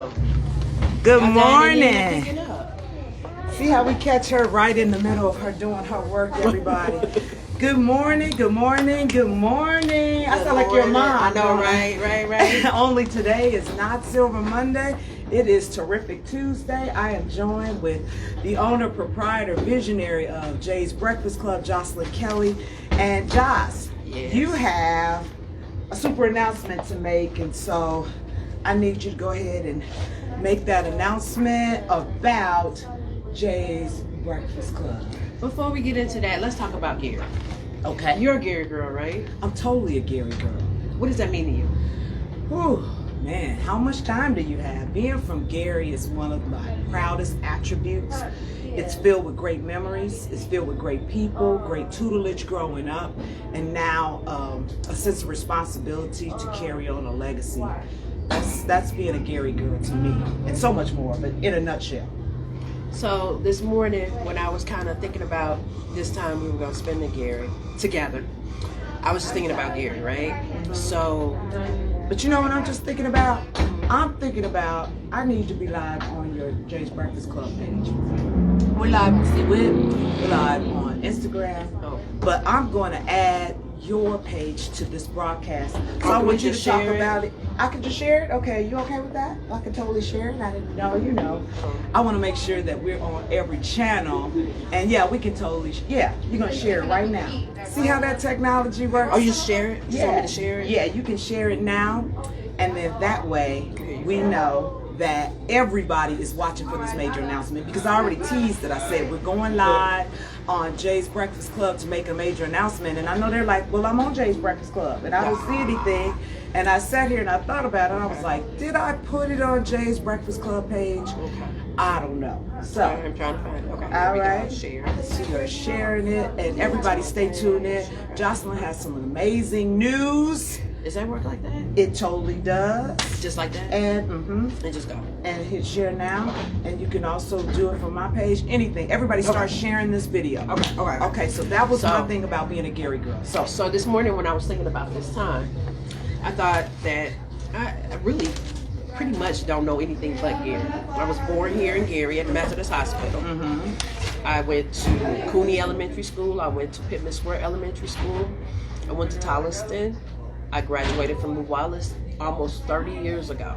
Good I morning. pick it up. See how we catch her right in the middle of her doing her work, everybody. Good morning, good morning, good morning. I sound like your mom. I know, right. Only today is not Silver Monday. It is Terrific Tuesday. I am joined with the owner, proprietor, visionary of Jay's Breakfast Club, Jocelyn Kelly. And Joss, Yes. you have a super announcement to make, and so I need you to go ahead and make that announcement about Jay's Breakfast Club. Before we get into that, let's talk about Gary. Okay. You're a Gary girl, right? I'm totally a Gary girl. What does that mean to you? Whew, man, how much time do you have? Being from Gary is one of my proudest attributes. It's filled with great memories. It's filled with great people, great tutelage growing up, and now a sense of responsibility to carry on a legacy. That's being a Gary girl to me, and so much more, but in a nutshell. So this morning, when I was kind of thinking about this time we were going to spend in Gary together, I was just thinking about Gary, right? So, But you know what I'm just thinking about? I'm thinking about I need to be live on your Jay's Breakfast Club page. We're live on CWIP, we're live on Instagram, but I'm going to add your page to this broadcast. So I want you to talk about it. I can just share it? Okay, you okay with that? I can totally share it. I didn't know, you know. I want to make sure that we're on every channel. And yeah, we can totally, yeah, you're going to share it right now. See how that technology works? oh, you share it? You want me to share it? Yeah, you can share it now. And then that way we know that everybody is watching for this major announcement, because I already teased it. I said we're going live on Jay's Breakfast Club to make a major announcement, and I know they're like, well, I'm on Jay's Breakfast Club and I don't see anything. And I sat here and I thought about it, and I was like, did I put it on Jay's Breakfast Club page? I don't know. So I'm trying to find it. Okay. all we right, can share. so you're sharing it, and everybody stay tuned in. Jocelyn has some amazing news. Does that work like that? It totally does. Just like that? And And just go. and hit share now, and you can also do it from my page. Anything. Everybody start sharing this video. Okay. So that was my thing about being a Gary girl. So this morning when I was thinking about this time, I thought that I really pretty much don't know anything but Gary. I was born here in Gary at Methodist Hospital. I went to Cooney Elementary School. I went to Pittman Square Elementary School. I went to Tolliston. I graduated from New Wallace almost 30 years ago.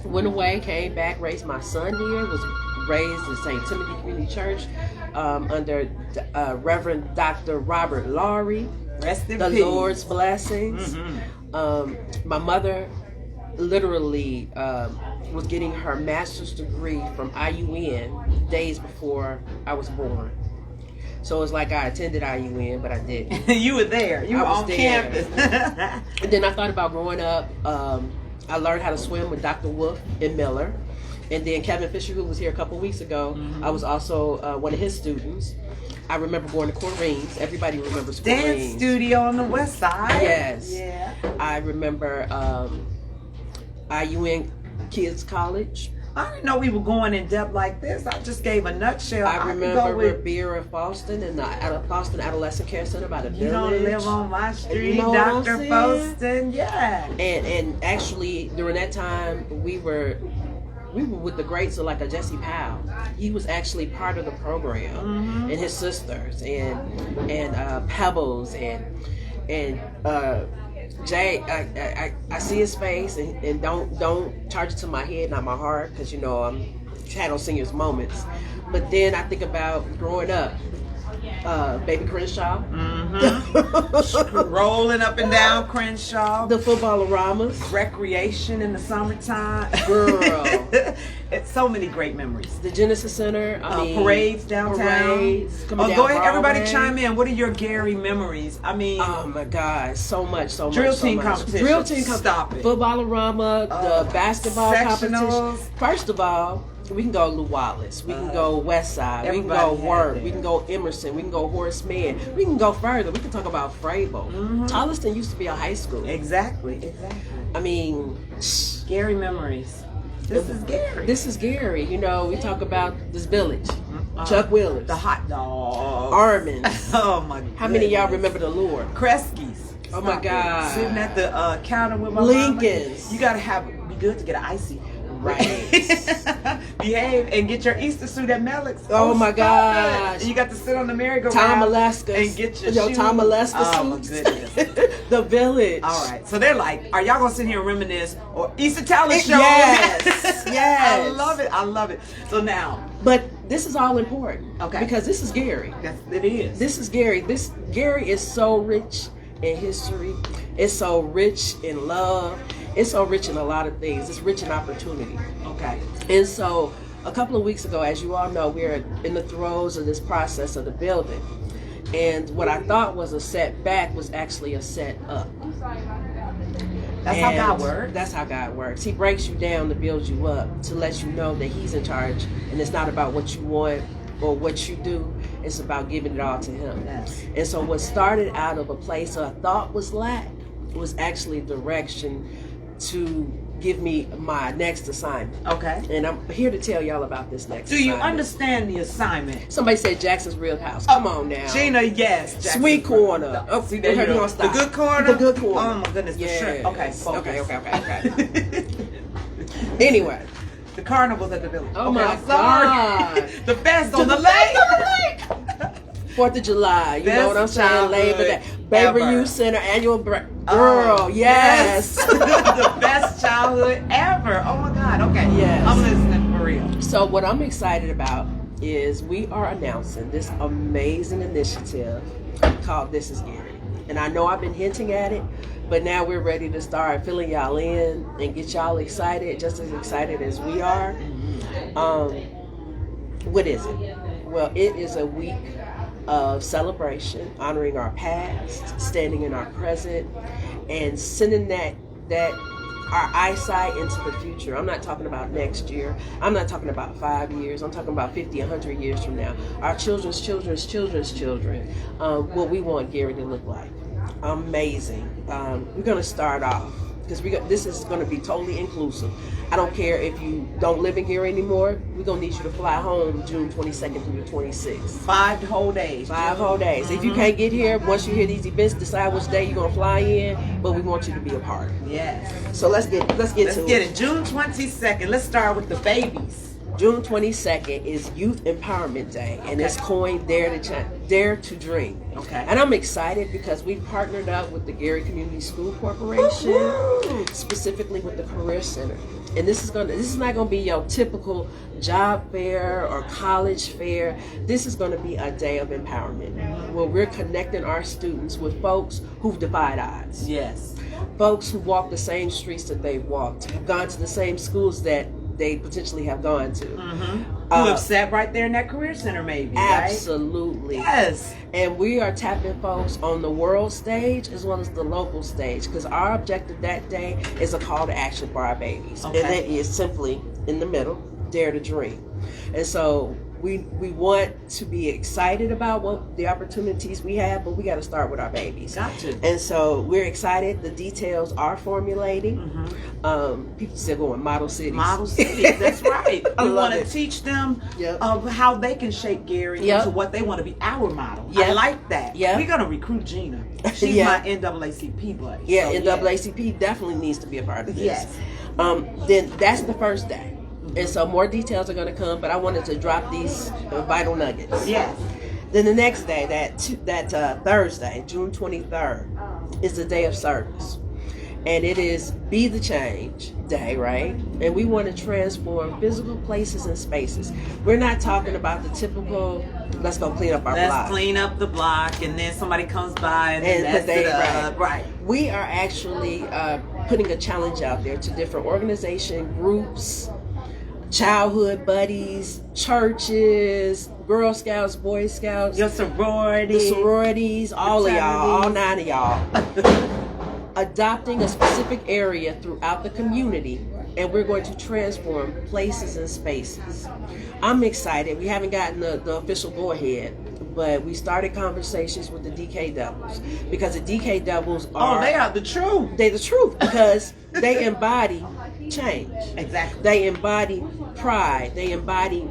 Went away, came back, raised my son here, was raised in St. Timothy Community Church under Reverend Dr. Robert Laurie. Rest in the peace. Lord's blessings. My mother literally was getting her master's degree from IUN days before I was born. So it's like I attended IUN, but I didn't. You were there. You were on campus. And then I thought about growing up. I learned how to swim with Dr. Wolf in Miller. And then Kevin Fisher, who was here a couple weeks ago, I was also one of his students. I remember going to Corinne's. Everybody remembers Corinne's. Dance studio on the west side. Yes. Yeah. I remember IUN Kids College. I didn't know we were going in depth like this. I just gave a nutshell. I could remember go with, Revere Foston and the Foston Adolescent Care Center by the you Village. don't live on my street, You know what I'm Dr. saying? Poston. Yeah. And actually during that time we were with the greats of like a Jesse Powell. He was actually part of the program, and his sisters and Pebbles and Jay. I see his face and don't charge it to my head, not my heart, because you know I'm channel singers moments. But then I think about growing up. Baby Crenshaw. Rolling up and down Crenshaw. The Football-O-Ramas. Recreation in the summertime. Girl. It's so many great memories. The Genesis Center. Parades downtown. Parades. Go ahead, everybody chime in. What are your Gary memories? I mean, oh my God, so much. Drill team competition. Drill team competition. Stop it. Football-O-Rama, the basketball competition. Sectionals. First of all, we can go Lew Wallace. We can go West Side. We can go everybody had Work. that. We can go Emerson. We can go Horace Mann. We can go further. We can talk about Frable. Tolliston used to be a high school. Exactly. I mean, Gary memories. This is Gary. This is Gary. You know, we talk about this village. Chuck Willers. The hot dog. Armin's. Oh my God. How many of y'all remember the Lure? Kresge's. Oh my Stop it. God. Sitting at the counter with my Lincoln's. mama. You gotta be good to get an icy. Right. Behave and get your Easter suit at Melix. Oh my stop gosh. it. And you got to sit on the merry-go-round. Tom Alaska. And get your shoes. Tom Alaska Oh suits. my goodness. The Village. All right. So they're like, are y'all gonna sit here and reminisce or Easter talent show? Yes. Yes. I love it. I love it. So now. But this is all important. Okay. Because this is Gary. Yes, it is. This is Gary. Gary is so rich in history. It's so rich in love. It's so rich in a lot of things. It's rich in opportunity. Okay. And so a couple of weeks ago, as you all know, we're in the throes of this process of the building. And what I thought was a setback was actually a set up. That's how God works. That's how God works. He breaks you down to build you up, to let you know that He's in charge. And it's not about what you want or what you do. It's about giving it all to Him. Yes. And so what started out of a place I thought was lack was actually direction to give me my next assignment. Okay. And I'm here to tell y'all about this next Do you assignment. understand the assignment? Somebody said Jackson's Real House. Come on now. Gina, yes. Jackson. Sweet corner. Oh, see, there Okay, you we're go. gonna stop. The good corner? The good corner. Oh my goodness, the shrimp. Okay, focus. Okay. Anyway. The carnival's at the village. Oh Okay, my I'm sorry. God. The best on the lake. 4th of July, you know what I'm Best saying? childhood Labor Day. Baby ever. Youth Center annual girl, Oh, yes. The best childhood ever. Oh my God. Okay. Yes. I'm listening for real. So what I'm excited about is we are announcing this amazing initiative called This Is Gary. And I know I've been hinting at it, but now we're ready to start filling y'all in and get y'all excited, just as excited as we are. What is it? Well, it is a week of celebration, honoring our past, standing in our present, and sending that our eyesight into the future. I'm not talking about next year. I'm not talking about 5 years. I'm talking about 50, 100 years from now. Our children's children's children's children. What we want Gary to look like. Amazing. We're going to start off because this is going to be totally inclusive. I don't care if you don't live in Gary anymore. We're going to need you to fly home June 22nd through the 26th. 5 whole days. 5 whole days. If you can't get here, once you hear these events, decide which day you're going to fly in, but we want you to be a part. Yes. So let's get Let's to get it. June 22nd. Let's start with the babies. June 22nd is Youth Empowerment Day, and it's coined Dare to Dream. Okay. And I'm excited because we partnered up with the Gary Community School Corporation, Woo-hoo! specifically with the Career Center. And this is not going to be your typical job fair or college fair. This is going to be a day of empowerment where we're connecting our students with folks who've defied odds. Yes. Folks who walk the same streets that they've walked, who've gone to the same schools that they potentially have gone to. Who have sat right there in that career center, maybe. Absolutely. Right? Yes. And we are tapping folks on the world stage as well as the local stage, because our objective that day is a call to action for our babies. Okay. And that is simply in the middle, dare to dream. And so we want to be excited about what the opportunities we have, but we got to start with our babies. Got to. And so we're excited. The details are formulating. People still going model cities. Model cities, that's right. I We love want to it. teach them Yep. of how they can shape Gary Yep. into what they want to be our model. Yep. I like that. Yep. We're going to recruit Gina. She's Yeah. my NAACP buddy. Yeah, So, NAACP definitely needs to be a part of this. Yes. Then that's the first day. And so more details are going to come, but I wanted to drop these vital nuggets. Yes. Then the next day, that Thursday, June 23rd, is the day of service. And it is Be the Change Day, right? And we want to transform physical places and spaces. We're not talking about the typical, let's go clean up our Let's block. clean up the block, and then somebody comes by and then And mess it up. Right. We are actually putting a challenge out there to different organization groups, childhood buddies, churches, Girl Scouts, Boy Scouts, Your sorority. the sororities, all of y'all, all 9 of y'all, adopting a specific area throughout the community, and we're going to transform places and spaces. I'm excited. We haven't gotten the official go-ahead, but we started conversations with the DK Doubles, because the DK Doubles are... Oh, they are the truth. They're the truth, because they embody change. Exactly. They embody pride. They embody,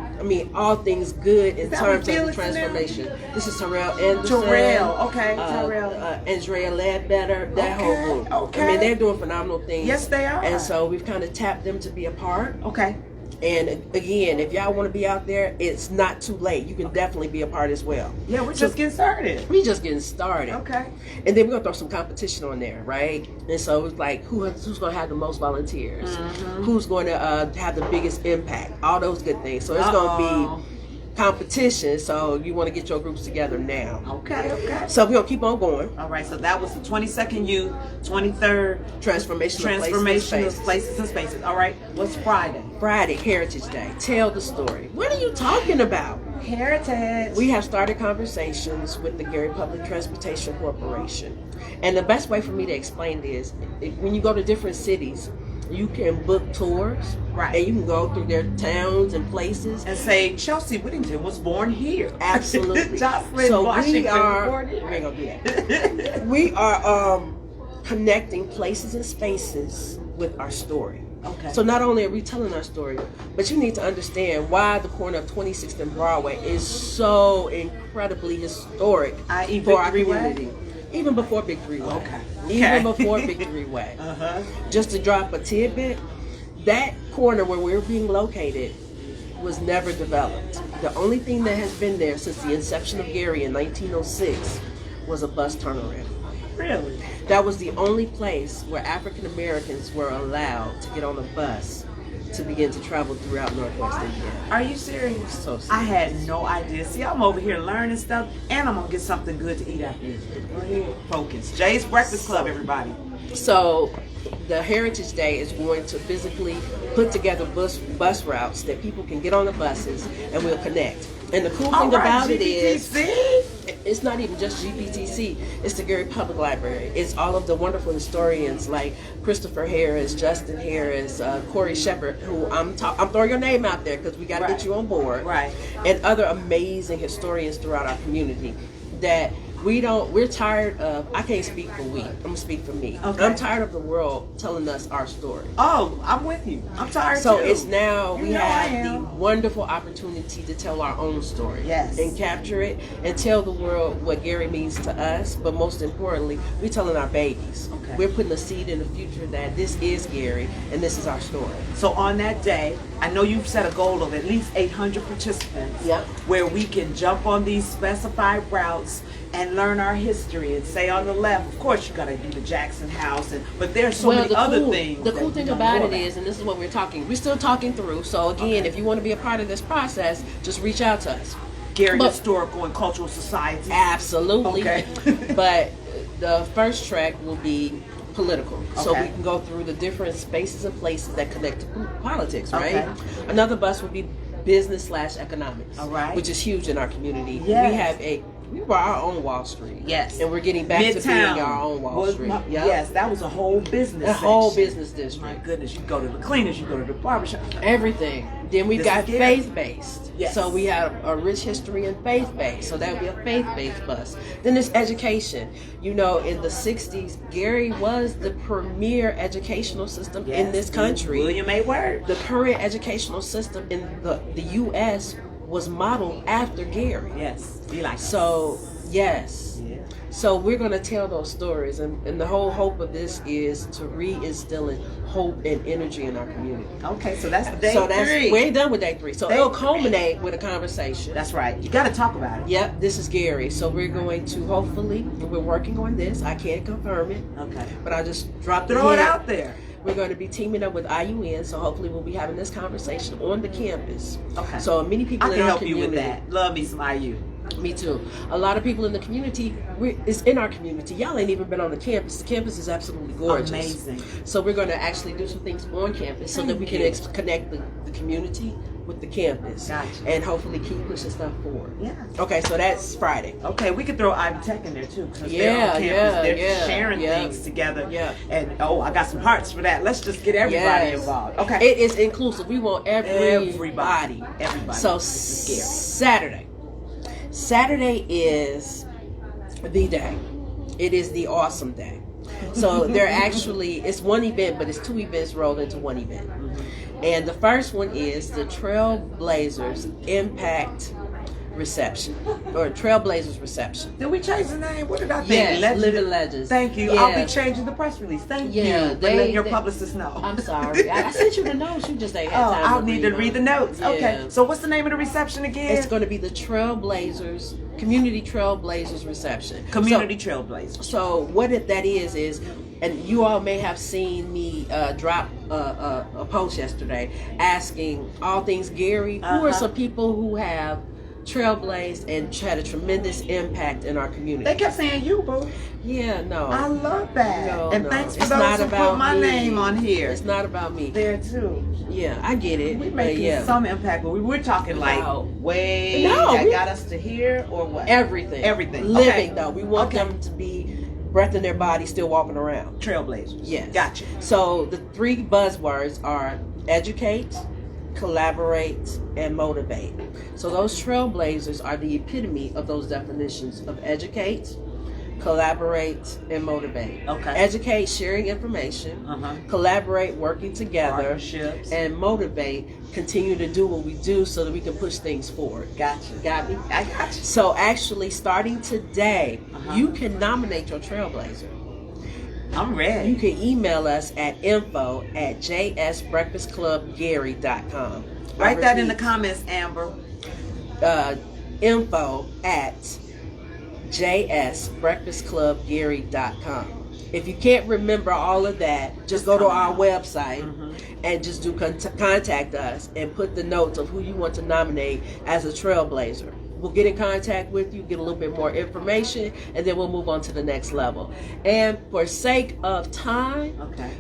all things good in that terms what of the Felix is now? transformation. This is Terrell Anderson. Terrell, okay, Terrell. Andrea Ledbetter, that whole group. Okay. They're doing phenomenal things. Yes, they are. And so we've kind of tapped them to be a part. Okay. And again, if y'all want to be out there, it's not too late. You can definitely be a part as well. Yeah, we're just getting started. We just getting started. Okay. And then we're gonna throw some competition on there, right? And so it's like, who's gonna have the most volunteers? Mm-hmm. Who's going to have the biggest impact? All those good things. So it's gonna be competition. So you want to get your groups together now. Okay. So we're gonna keep on going. All right. So that was the 22nd youth, 23rd Transformational places and spaces. All right. What's Friday? Friday, Heritage Day. Tell the story. What are you talking about? Heritage. We have started conversations with the Gary Public Transportation Corporation. And the best way for me to explain this, when you go to different cities, you can book tours, right? And you can go through their towns and places and say Chelsea Whittington was born here. Absolutely. Jocelyn So Washington we are born here. we ain't gonna do that. We are connecting places and spaces with our story. Okay. So not only are we telling our story, but you need to understand why the corner of 26th and Broadway is so incredibly historic for our community. Even before Big Three Way. Okay. Even before Big Three Way. Just to drop a tidbit, that corner where we're being located was never developed. The only thing that has been there since the inception of Gary in 1906 was a bus turnaround. Really? That was the only place where African Americans were allowed to get on a bus to begin to travel throughout Northwest Indiana. Are you serious? So serious. I had no idea. See, I'm over here learning stuff, and I'm gonna get something good to eat after this. Go ahead. Focus. Jay's Breakfast Club, everybody. So the Heritage Day is going to physically put together bus routes that people can get on the buses and we'll connect. And the cool thing about it is, it's not even just GPTC. It's the Gary Public Library. It's all of the wonderful historians like Christopher Harris, Justin Harris, Corey Shepard, who I'm throwing your name out there because we got to get you on board. Right. And other amazing historians throughout our community that we're tired of, I can't speak for we, I'm gonna speak for me. Okay. I'm tired of the world telling us our story. Oh, I'm with you. I'm tired So too. it's now, we know I have am. the wonderful opportunity to tell our own story. Yes. And capture it and tell the world what Gary means to us, but most importantly, we're telling our babies. Okay. We're putting a seed in the future that this is Gary and this is our story. So on that day, I know you've set a goal of at least 800 participants. Yep. Where we can jump on these specified routes and learn our history and say on the left, of course you gotta do the Jackson House, but there's so many other things. The cool thing about it is, and this is what we're still talking through, so again, if you want to be a part of this process, just reach out to us. Gary Historical and Cultural Society. Absolutely. Okay. But the first track will be political. So Okay. we can go through the different spaces and places that connect to politics, right? Okay. Another bus will be business/economics. All right. Which is huge in our community. Yes. We were our own Wall Street. Yes. And we're getting back to being our own Wall Street. Yep. Yes, that was a whole business A whole section. business district. My goodness, you go to the cleaners, you go to the barbershop. Everything. Then we've This got is Gary. faith-based. Yes. So we have a rich history in faith-based. So that would be a faith-based bus. Then there's education. You know, in the 60s, Gary was the premier educational system in this country. William A. Word. The current educational system in the U.S. was modeled after Gary. Yes. Be like So, yes. Yeah. So we're going to tell those stories. And the whole hope of this is to re-instill hope and energy in our community. Okay, so that's day So three. we ain't done with day 3. So Day it'll three. culminate with a conversation. That's right. You got to talk about it. Yep, this is Gary. So we're going to we're working on this. I can't confirm it, Okay. but I just dropped Throw it hint. out there. We're going to be teaming up with IUN, so hopefully we'll be having this conversation on the campus. Okay. So many people I in can our help you community. with that. Love me some IU. Me too. A lot of people in the community, it's in our community. Y'all ain't even been on the campus. The campus is absolutely gorgeous. Amazing. So we're going to actually do some things on campus so that we can connect the community with the campus. Gotcha. And hopefully keep pushing stuff forward. Yeah. Okay, so that's Friday. Okay, we could throw Ivy Tech in there too. Because Yeah, they're on campus. yeah, They're yeah, sharing yeah. things together. Yeah. And I got some hearts for that. Let's just get everybody Yes. involved. Okay. It is inclusive. We want everybody. Everybody. So This is scary. Saturday. Saturday is the day. It is the awesome day. So they're actually, it's one event, but it's two events rolled into one event. And the first one is the Trailblazers Impact Reception, or Trailblazers Reception. Did we change the name? What did I think? Yes, Living Legends. Thank you. Yeah. I'll be changing the press release. Thank you. Let your publicist know. I'm sorry. I sent you the notes. You just ain't had time I'll to need to read the notes. Yeah. Okay. So what's the name of the reception again? It's going to be the Trailblazers, Community Trailblazers Reception. Community Trailblazers. So what that is, and you all may have seen me drop a post yesterday asking all things Gary, who are some people who have trailblazed and had a tremendous impact in our community. They kept saying you, boo. Yeah, no. I love that. No, and no. thanks for It's those not who about put my me. name on here. It's not about me. There too. Yeah, I get it. We're but making yeah. some impact, but we're talking like way No, that we- got us to here or what? Everything. Everything. Living, Okay. though. We want them to be breath in their body, still walking around. Trailblazers. Yes. Gotcha. So the three buzzwords are educate, collaborate, and motivate. So those trailblazers are the epitome of those definitions of educate, collaborate, and motivate. Okay. Educate, sharing information. Collaborate, working together. Partnerships. And motivate, continue to do what we do so that we can push things forward. Gotcha. Got me? I got you. So actually, starting today, you can nominate your trailblazer. I'm ready. You can email us at info@jsbreakfastclubgary.com. Write that in the comments, Amber. Info at jsbreakfastclubgary.com. If you can't remember all of that, just go to our website and just do contact us and put the notes of who you want to nominate as a trailblazer. We'll get in contact with you, get a little bit more information, and then we'll move on to the next level. And for sake of time,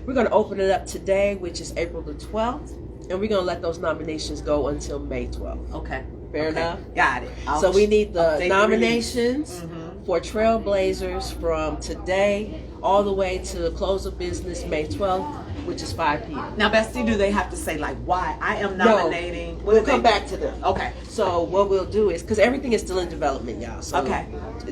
we're going to open it up today, which is April the 12th, and we're going to let those nominations go until May 12th. Okay. Fair enough? Got it. So we need the update nominations for Trailblazers from today all the way to the close of business May 12th, which is 5 p.m. Now, Bestie, do they have to say like why I am nominating? No, we'll come back to them. Okay. So what we'll do is, because everything is still in development, y'all. So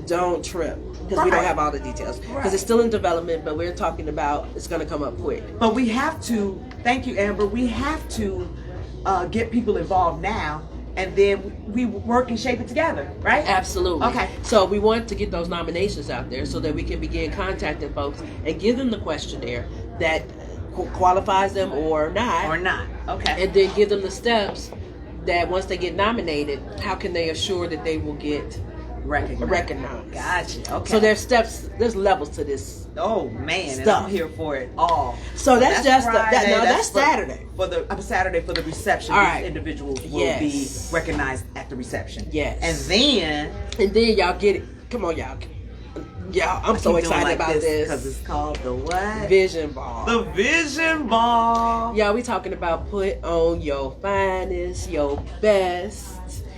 don't trip, because we don't have all the details. Because it's still in development, but we're talking about it's going to come up quick. But we have to. Thank you, Amber. We have to get people involved now. And then we work and shape it together, right? Absolutely. Okay. So we want to get those nominations out there so that we can begin contacting folks and give them the questionnaire that qualifies them or not. Or not. Okay. And then give them the steps that once they get nominated, how can they assure that they will get recognized. Gotcha. Okay. So there's steps, there's levels to this. Oh man, and stuff. I'm here for it all. So that's just Friday, that's Saturday. For the Saturday for the reception. All These right. individuals will be recognized at the reception. Yes. And then y'all get it. Come on, y'all. Y'all, I'm so excited about this because it's called the what? Vision Ball. The Vision Ball. Yeah, we talking about put on your finest, your best,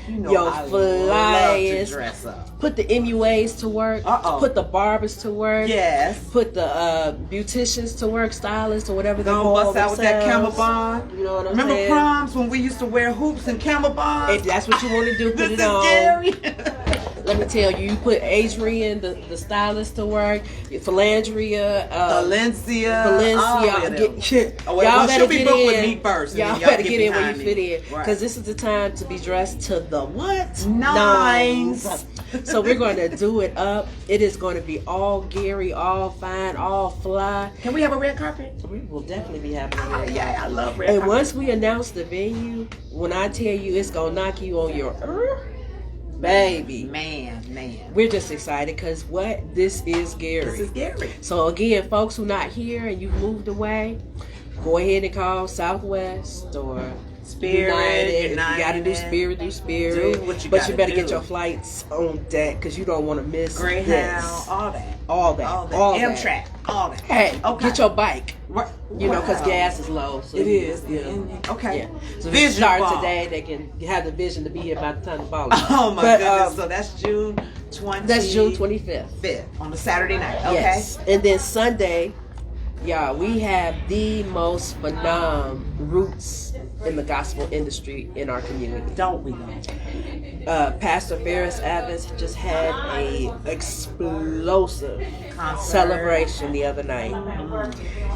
You know your I love to flyest. dress up. Put the MUAs to work. Put the barbers to work. Yes. Put the beauticians to work, stylists or whatever they Gonna call bust out with that camel themselves. bond. You know what I'm Remember saying? proms when we used to wear hoops and camel bonds? If that's what you want to do, put This it is on. Gary. Let me tell you, you put Adrian, the stylist, to work. Philandria, Valencia. Y'all better be get booked in. with me first. Y'all better get in where you fit in, because this is the time to be dressed to the what? Nines. So we're going to do it up. It is going to be all Gary, all fine, all fly. Can we have a red carpet? We will definitely be having a red carpet. Yeah, I love red And carpet. once we announce the venue, when I tell you it's going to knock you on your baby. Man. We're just excited because this is Gary. This is Gary. So again, folks who not here and you've moved away, go ahead and call Southwest or United. If you got to do Spirit, do Spirit. Do what you but gotta you better do. get your flights on deck because you don't want to miss Greyhound, this. all that. All that. Amtrak, all that. Hey, Okay. get your bike. You know, because Wow. gas is low. So It is. Okay. Yeah. So if you Vision start Ball. today, they can have the vision to be here by the time the ball is. Oh my But, goodness. So that's June 20. That's June 25th. On the Saturday night. Okay. Yes. And then Sunday, Yeah, we have the most phenomenal roots in the gospel industry in our community. Don't we though? Pastor Ferris Evans just had a explosive Concert. celebration the other night.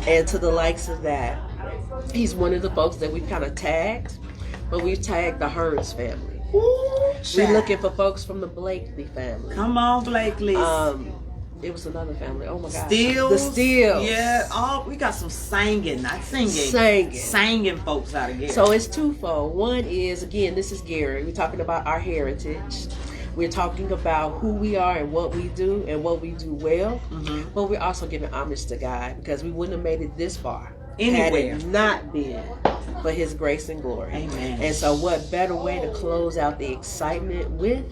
And to the likes of that, he's one of the folks that we've kind of tagged, but we've tagged the Hearns family. Ooh, We're looking for folks from the Blakely family. Come on, Blakely. It was another family. Oh my God. Steels. The Steels. Yeah. Oh, we got some singing, not singing. Singing folks out of here. So it's twofold. One is, again, this is Gary. We're talking about our heritage. We're talking about who we are and what we do and what we do well. But we're also giving homage to God, because we wouldn't have made it this far had it not been for His grace and glory. Amen. And so what better way to close out the excitement with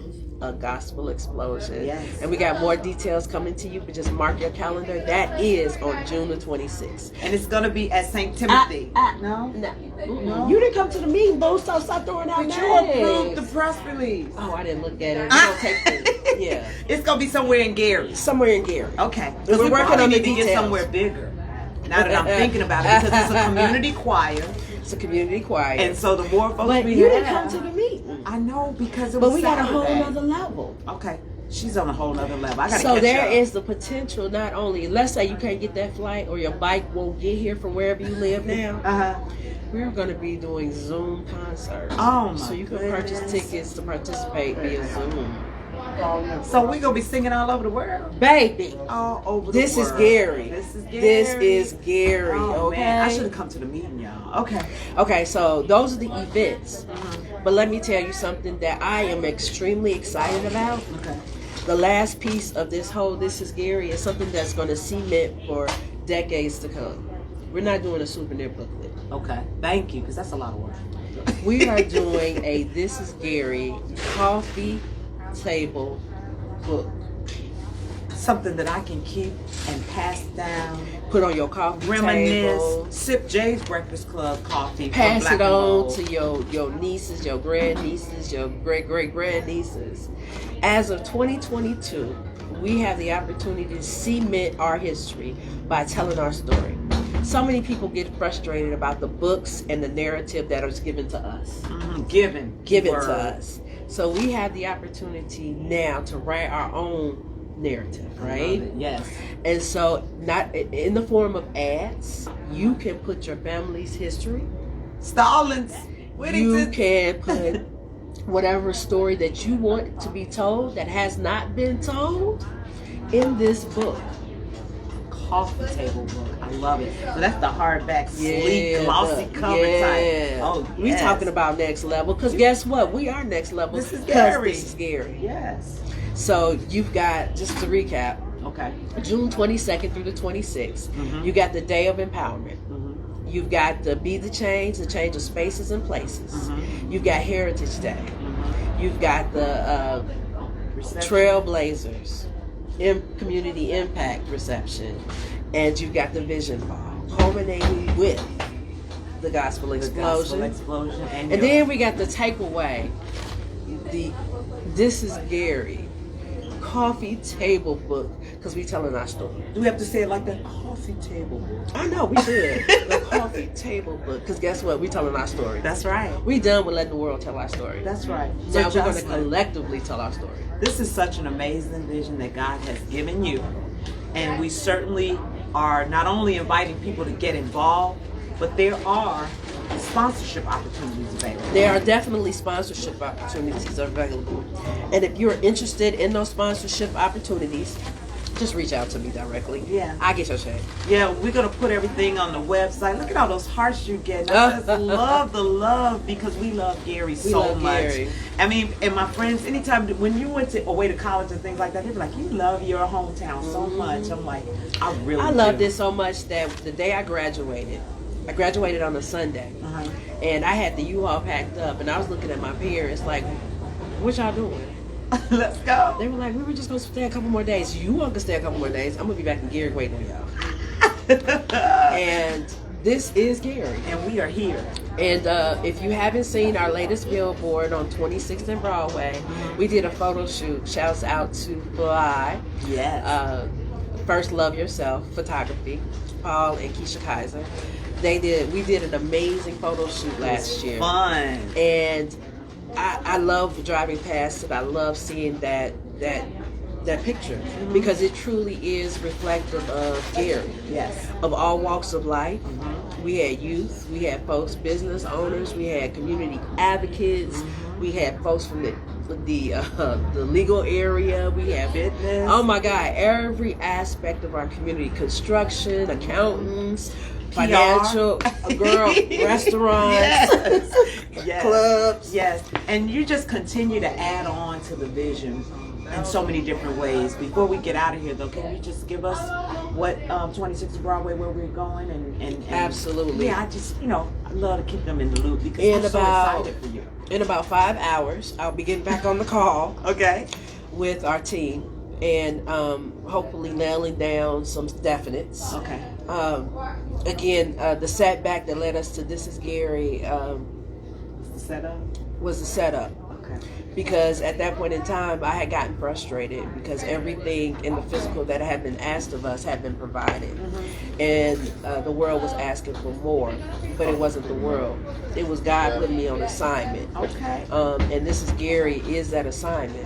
a gospel explosion. Yes. And we got more details coming to you, but just mark your calendar. That is on June the 26th. And it's going to be at St. Timothy. No. You didn't come to the meeting, though. Stop throwing out But names. you approved the press release. Oh, I didn't look at it. We don't take the, yeah. It's going to be somewhere in Gary. Somewhere in Gary. Okay. We're we working probably on the need to get details. somewhere bigger. Now that I'm thinking about it, because it's a community choir. It's a community choir. And so the more folks but we you have. didn't come to the meeting. I know, because it was But we got a whole Saturday. other level. Okay. She's on a whole other level. I got to So catch there up. is the potential, not only, let's say you can't get that flight or your bike won't get here from wherever you live now. We're going to be doing Zoom concerts. Oh, my So you can goodness. purchase tickets to participate via Zoom. So we're going to be singing all over the world? Baby, All over the this world. is Gary. This is Gary. This is Gary, Oh, okay? man. I should have come to the meeting, y'all. Okay. Okay, so those are the events. But let me tell you something that I am extremely excited about. Okay. The last piece of this whole This is Gary is something that's going to cement for decades to come. We're not doing a souvenir booklet. Okay. Thank you, because that's a lot of work. We are doing a This is Gary coffee table book. Something that I can keep and pass down. Put on your coffee Reminisce. table. Sip Jay's Breakfast Club coffee. from Pass Black it and on Gold. to your nieces, your grandnieces, your great-great-grandnieces. As of 2022, we have the opportunity to cement our history by telling our story. So many people get frustrated about the books and the narrative that is given to us. Given Given word. to us. So we have the opportunity now to write our own narrative, I love right? it. Yes. And so, not in the form of ads, you can put your family's history. Stallings. You Whittington. can put whatever story that you want to be told that has not been told in this book. Coffee table book. I love it. So that's the hardback, sleek, Yeah, glossy cover type. Oh, we yes. talking about next level, because guess what? We are next level. This is 'cause Gary. This is Gary. Yes. So you've got, just to recap, Okay. June 22nd through the 26th. Mhm. You got the Day of Empowerment. Mhm. You've got the Be the Change of spaces and places. Mhm. You've got Heritage Day. Mhm. You've got the Reception. Trailblazers, Community Impact Reception, and you've got the Vision Ball, culminating with the Gospel The Explosion. Gospel Explosion. And And your- then we got the takeaway, the This is Gary coffee table book, because we telling our story. do we have to say it like that? Coffee table book. I know, we should. The coffee table book, because guess what? We telling our story. That's right. We done with letting the world tell our story. That's right. Now we're going to Jocelyn, collectively tell our story. this is such an amazing vision that God has given you. And we certainly are not only inviting people to get involved, but there are sponsorship opportunities available. There are definitely sponsorship opportunities available. And if you're interested in those sponsorship opportunities, just reach out to me directly. Yeah. I get your check. Yeah, we're going to put everything on the website. Look at all those hearts you get. I just love the love, because we love Gary so love much. Gary. I mean, and my friends, anytime when you went away to college and things like that, they'd be like, you love your hometown so much. I'm like, I really I love do. this so much that the day I graduated on a Sunday, Uh-huh. and I had the U-Haul packed up, and I was looking at my parents like, what y'all doing? Let's go. They were like, we were just going to stay a couple more days. You all can stay a couple more days. I'm going to be back in Gary waiting on y'all. And this is Gary. And we are here. And if you haven't seen our latest billboard on 26th and Broadway, we did a photo shoot. Shouts out to Fly. Yes. First Love Yourself Photography. Paul and Keisha Kaiser. We did an amazing photo shoot last year. Fun. And I love driving past it. I love seeing that picture because it truly is reflective of Gary. Yes. Of all walks of life. We had youth, we had folks, business owners, we had community advocates, we had folks from the legal area, we had Fitness. Oh my God, every aspect of our community, construction, accountants, financial, restaurants, yes. clubs. Yes, and you just continue to add on to the vision in so many different ways. Before we get out of here, though, can you just give us what 26 Broadway, where we're going, and Absolutely. Yeah, I just I love to keep them in the loop because I'm so excited for you. In about 5 hours, I'll be getting back on the call. Okay. With our team and hopefully nailing down some definites. Okay. Again, the setback that led us to This Is Gary Setup was the setup. Okay. Because at that point in time, I had gotten frustrated because everything in the physical that had been asked of us had been provided. And the world was asking for more, but it wasn't the world. It was God putting me on assignment. Okay. And This Is Gary is that assignment.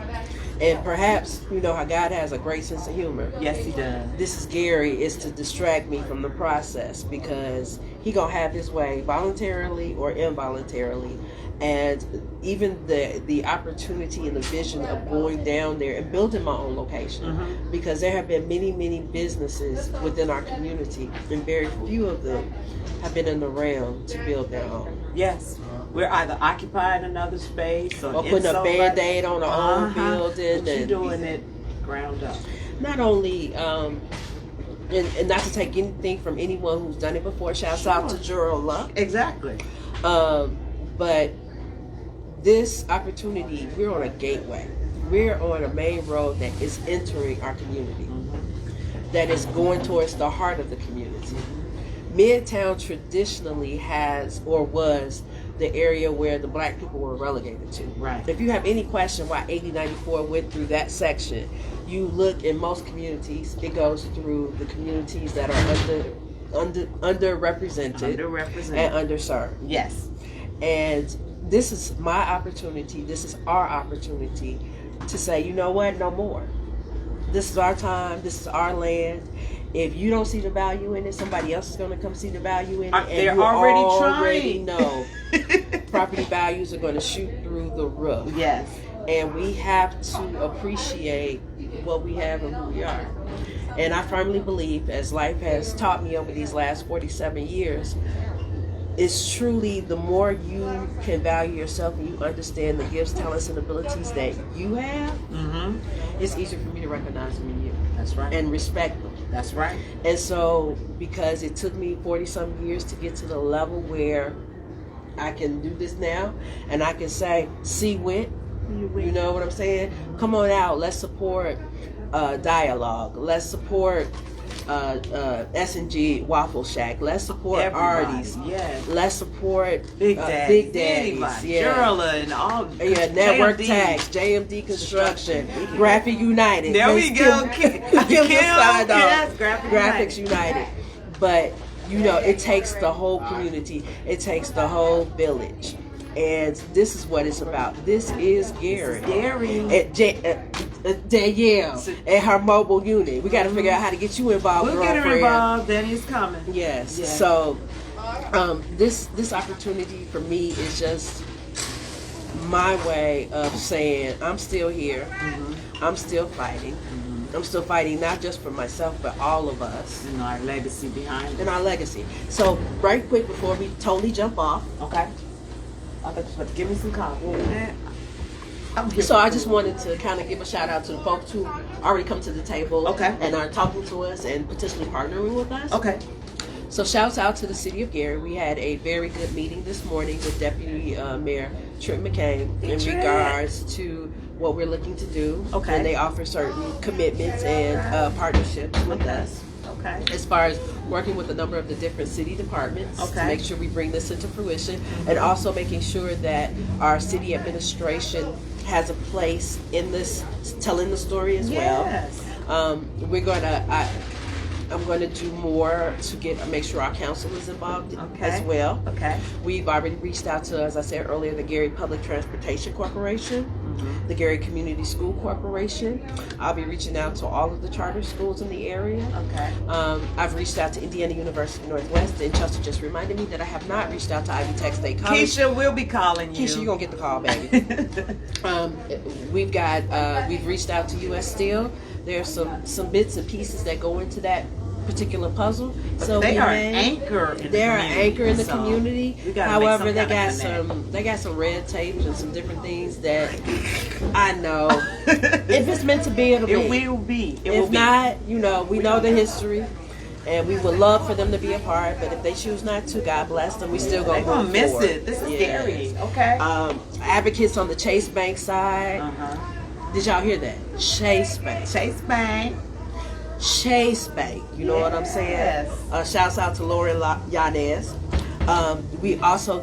And perhaps, how God has a great sense of humor. Yes, he does. This Is Gary is to distract me from the process because he gonna have his way voluntarily or involuntarily. And even the opportunity and the vision of going down there and building my own location, because there have been many businesses within our community, and very few of them have been in the realm to build their own. Yes, we're either occupying another space or putting a Band-Aid on our own building, but you're doing it ground up. Not only. And not to take anything from anyone who's done it before. Shouts out to Gerald Luck. Exactly. But this opportunity, we're on a gateway. We're on a main road that is entering our community, that is going towards the heart of the community. Midtown traditionally has or was the area where the black people were relegated to. Right. If you have any question why 8094 went through that section, you look in most communities, it goes through the communities that are underrepresented and underserved. Yes. And this is my opportunity, this is our opportunity to say, you know what, no more. This is our time, this is our land. If you don't see the value in it, somebody else is going to come see the value in it. And they're you already already trying. know property values are going to shoot through the roof. Yes. And we have to appreciate what we have and who we are. And I firmly believe, as life has taught me over these last 47 years, it's truly the more you can value yourself and you understand the gifts, talents, and abilities that you have, it's easier for me to recognize them in you. That's right. And respect them. That's right. And so, because it took me 40-some years to get to the level where I can do this now, and I can say, see wit, you know what I'm saying? Come on out, let's support Dialogue. Let's support S&G Waffle Shack. Let's support Artie's. Yes. Let's support Big Daddies. Yeah. Gerla and all. Yeah, Network JMD. Tax, JMD Construction, Graphic United. There we go. Kim Yes, Graphics United. But, it takes the whole community. It takes the whole village. And this is what it's about. This is Gary. Danielle and her mobile unit. We got to figure out how to get you involved. We'll get her involved. Danny's coming. Yes. So, this opportunity for me is just my way of saying I'm still here. I'm still fighting. I'm still fighting not just for myself, but all of us. And our legacy behind it. And our legacy. So, right quick before we totally jump off. Okay. I thought you were supposed to give me some coffee. So I just wanted to kind of give a shout out to the folks who already come to the table and are talking to us and potentially partnering with us. Okay. So shouts out to the City of Gary. We had a very good meeting this morning with Deputy Mayor Trent McCain in regards to what we're looking to do. Okay. And they offer certain commitments and partnerships with us. Okay. As far as working with a number of the different city departments to make sure we bring this into fruition, and also making sure that our city administration has a place in this, telling the story as well. We're going to, I'm going to do more to make sure our council is involved as well. Okay. We've already reached out to, as I said earlier, the Gary Public Transportation Corporation, the Gary Community School Corporation. I'll be reaching out to all of the charter schools in the area. Okay. I've reached out to Indiana University Northwest, and Chelsea just reminded me that I have not reached out to Ivy Tech State College. Keisha will be calling you. Keisha, you're gonna get the call, baby. We've reached out to U.S. Steel. There's some bits and pieces that go into that particular puzzle. So they are an anchor. They're an anchor in the community. However, they got some red tape and some different things that I know. If it's meant to be, it'll be. It will be. If not, we know the history. And we would love for them to be a part, but if they choose not to, God bless them. We still They're gonna miss it. This is scary. Okay. Advocates on the Chase Bank side. Did y'all hear that? Chase Bank. Chase Bank. Chase Bank. You know what I'm saying? Yes. Shouts out to Lori Yanez. We also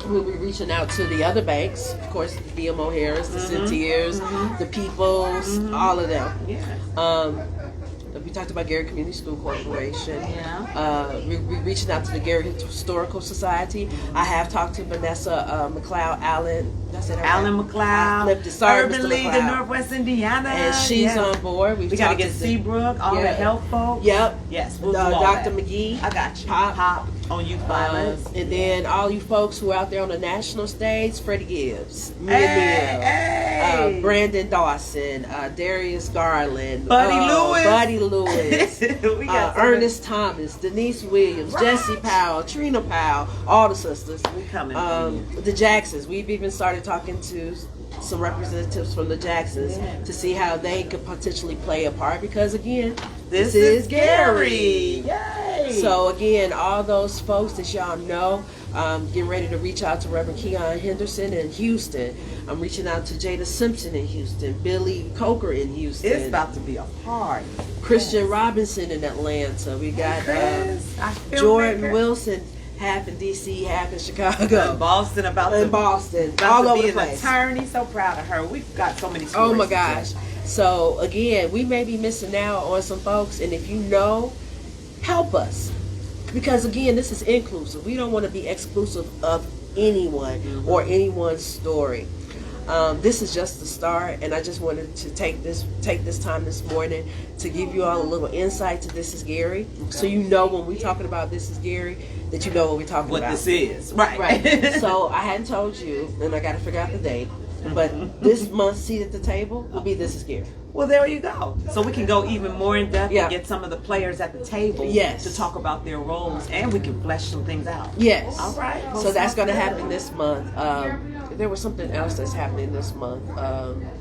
we'll be reaching out to the other banks, of course, BMO Harris, the Centiers, the Peoples, all of them. Yeah. We talked about Gary Community School Corporation. Yeah. We're reaching out to the Gary Historical Society. I have talked to Vanessa McLeod Allen. That's it. Allen McLeod. Urban League of Northwest Indiana. And she's on board. We got to get Seabrook, all the health folks. Yep. Yes. We'll do Dr. McGee. I got you. Pop. On youth violence. And then all you folks who are out there on the national stage, Freddie Gibbs, Hey. Brandon Dawson, Darius Garland, Buddy Lewis, we got Ernest Thomas, Denise Williams, Jessie Powell, Trina Powell, all the sisters. We coming. The Jacksons. We've even started talking to some representatives from the Jacksons to see how they could potentially play a part, because again, this is Gary. Yay! So again, all those folks that y'all know, getting ready to reach out to Reverend Keon Henderson in Houston. I'm reaching out to Jada Simpson in Houston, Billy Coker in Houston. It's about to be a party. Christian Robinson in Atlanta. We got Jordan Wilson, half in DC, half in Chicago. Boston, Boston, about all to over be the place. An attorney, so proud of her. We've got so many stories. Oh my gosh. So again, we may be missing out on some folks, and if you know, help us. Because again, this is inclusive. We don't want to be exclusive of anyone or anyone's story. This is just the start, and I just wanted to take this time this morning to give you all a little insight to This is Gary, so you know when we're talking about This is Gary, that you know what we're talking about. What this is, right? So I hadn't told you, and I got to figure out the date. But this month's seat at the table will be This is Gary. Well, there you go. So we can go even more in depth and get some of the players at the table to talk about their roles, and we can flesh some things out. Yes. All right. Well, so that's going to happen this month. There was something else that's happening this month.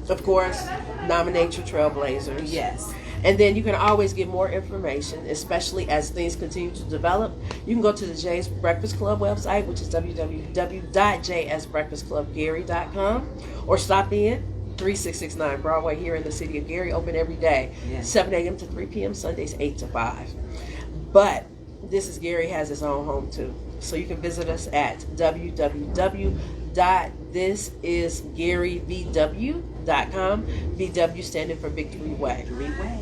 Of course, nominate your Trailblazers. Yes. And then you can always get more information, especially as things continue to develop. You can go to the Jay's Breakfast Club website, which is www.jsbreakfastclubgary.com, or stop in 3669 Broadway here in the city of Gary, open every day, 7 a.m. to 3 p.m., Sundays 8 to 5. But This is Gary has its own home too. So you can visit us at www.thisisgaryvw.com. VW standing for Victory Way. Victory Way.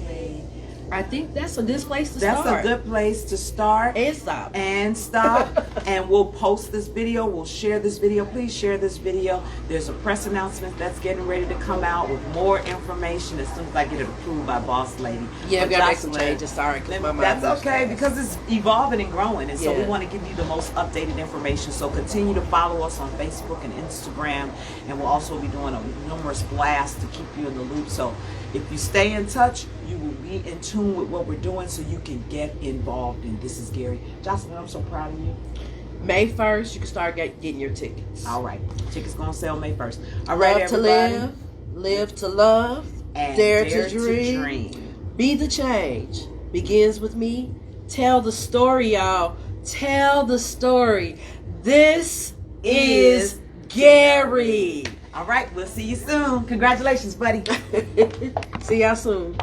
I think that's a good place to start. That's a good place to start. And stop. And stop. And we'll post this video. We'll share this video. Please share this video. There's a press announcement that's getting ready to come out with more information as soon as I get it approved by Boss Lady. Yeah, we got to make some changes. Sorry. That's okay because it's evolving and growing. And so we want to give you the most updated information. So continue to follow us on Facebook and Instagram. And we'll also be doing numerous blasts to keep you in the loop. So if you stay in touch, you will be in tune with what we're doing so you can get involved in This is Gary. Jocelyn, I'm so proud of you. May 1st, you can start getting your tickets. All right. Tickets going to sell May 1st. All right, love everybody. To live, live to love, and dare to dream. Be the change. Begins with me. Tell the story, y'all. Tell the story. This is Gary. All right, we'll see you soon. Congratulations, buddy. See y'all soon.